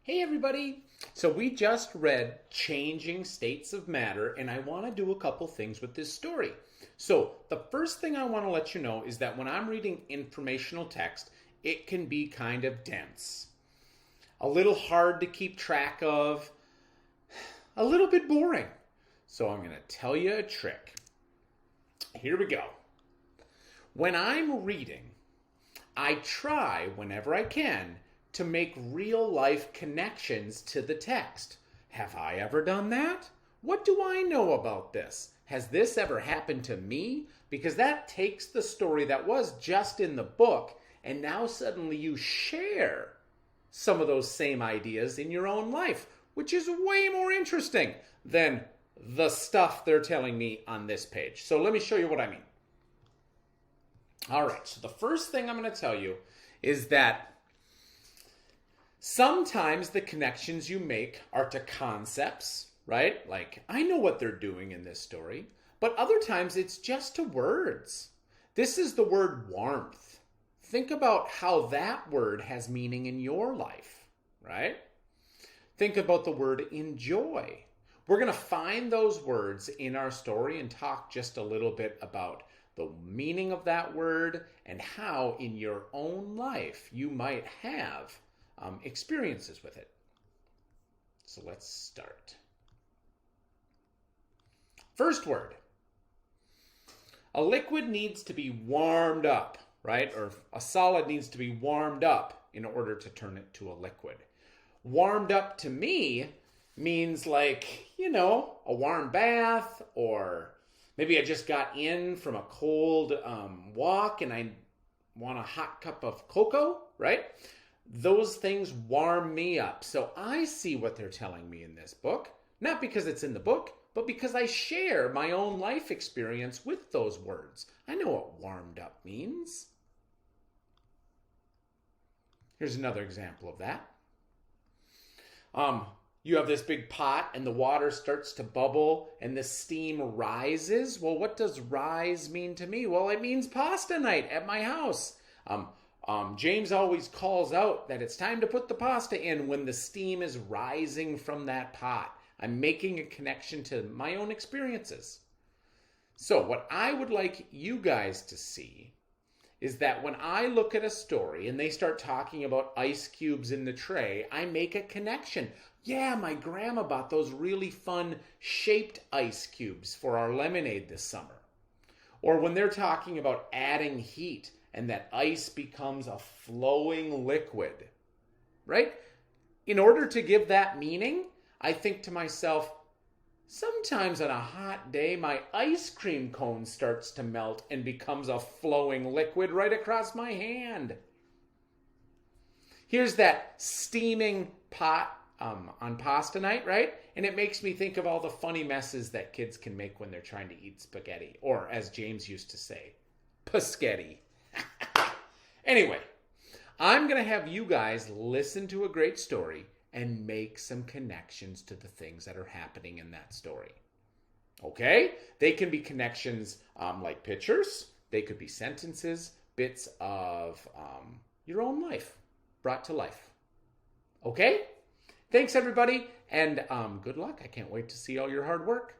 Hey everybody! So we just read Changing States of Matter, and I want to do a couple things with this story. So the first thing I want to let you know is that when I'm reading informational text, it can be kind of dense, a little hard to keep track of, a little bit boring. So I'm going to tell you a trick. Here we go. When I'm reading, I try, whenever I can, to make real life connections to the text. Have I ever done that? What do I know about this? Has this ever happened to me? Because that takes the story that was just in the book, and now suddenly you share some of those same ideas in your own life, which is way more interesting than the stuff they're telling me on this page. So let me show you what I mean. All right, so the first thing I'm going to tell you is that sometimes the connections you make are to concepts, right? Like, I know what they're doing in this story, but other times it's just to words. This is the word warmth. Think about how that word has meaning in your life, right? Think about the word enjoy. We're going to find those words in our story and talk just a little bit about the meaning of that word and how in your own life you might have experiences with it. So let's start. First word. A liquid needs to be warmed up, right? Or a solid needs to be warmed up in order to turn it to a liquid. Warmed up to me means like, a warm bath, or maybe I just got in from a cold walk and I want a hot cup of cocoa, right? Those things warm me up. So I see what they're telling me in this book, not because it's in the book, but because I share my own life experience with those words. I know what warmed up means. Here's another example of that. You have this big pot and the water starts to bubble and the steam rises. Well, what does rise mean to me? Well, it means pasta night at my house. James always calls out that it's time to put the pasta in when the steam is rising from that pot. I'm making a connection to my own experiences. So what I would like you guys to see is that when I look at a story and they start talking about ice cubes in the tray, I make a connection. Yeah, my grandma bought those really fun shaped ice cubes for our lemonade this summer. Or when they're talking about adding heat and that ice becomes a flowing liquid, right? In order to give that meaning, I think to myself, sometimes on a hot day, my ice cream cone starts to melt and becomes a flowing liquid right across my hand. Here's that steaming pot on pasta night, right? And it makes me think of all the funny messes that kids can make when they're trying to eat spaghetti, or as James used to say, paschetti. Anyway, I'm going to have you guys listen to a great story and make some connections to the things that are happening in that story. Okay? They can be connections like pictures. They could be sentences, bits of your own life brought to life. Okay? Thanks, everybody, and good luck. I can't wait to see all your hard work.